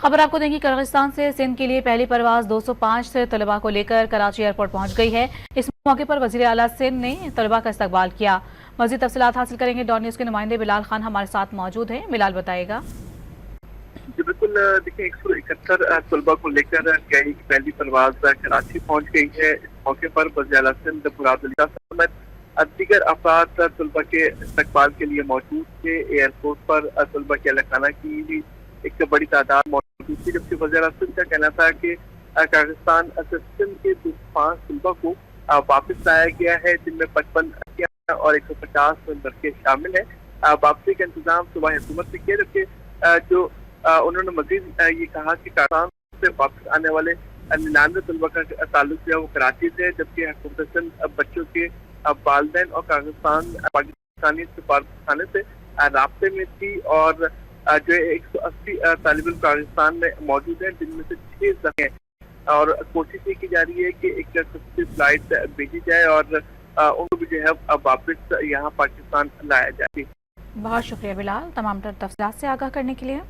खबर आपको देंगी, किर्गिस्तान से सिंध के लिए पहली परवाज 205 तलबा को लेकर कराची एयरपोर्ट पहुंच गई है। इस मौके पर वजीर आला सिंध ने तलबा का इस्तकबाल किया। मज़ीद तफसीलात हासिल करेंगे, डॉन न्यूज़ के नुमाइंदे बिलाल खान हमारे साथ मौजूद हैं। बिलाल बताएगा। जी बिल्कुल, देखिए 171 तलबा को लेकर गई पहली परवाज कराची पहुंच गई है। इस मौके पर वज़ीर आला सिंध मुराद अली समेत दीगर अफराद तलबा के इस्तकबाल के लिए मौजूद थे। एयरपोर्ट पर तलबा के अहल खाना की भी एक बड़ी तादाद मौजूद थी, जबकि वज़ीर आला सिंध का कहना था कि किर्गिस्तान से सिंध के 5 तलबा को वापस लाया गया है, जिनमें 55 और 150 लड़के शामिल हैं। वापसी का इंतजाम सुबह हुकूमत ने किया, जबकि जो उन्होंने मजीद ये कहा कि किर्गिस्तान से वापस आने वाले 99 तलबा का ताल्लुक जो है वो कराची से है, जबकि हुकूमत सिंध बच्चों के वालिदैन और पाकिस्तानी सफारतखाने से राब्ते में थी। और जो 180 तालिब इल्म किर्गिस्तान में मौजूद हैं, जिनमें से 6 जगह हैं। और कोशिश ये की जा रही है कि एक सस्ती फ्लाइट भेजी जाए और उनको भी जो है वापस यहाँ पाकिस्तान लाया जाए। बहुत शुक्रिया बिलाल, तमाम तफसीलात से आगाह करने के लिए।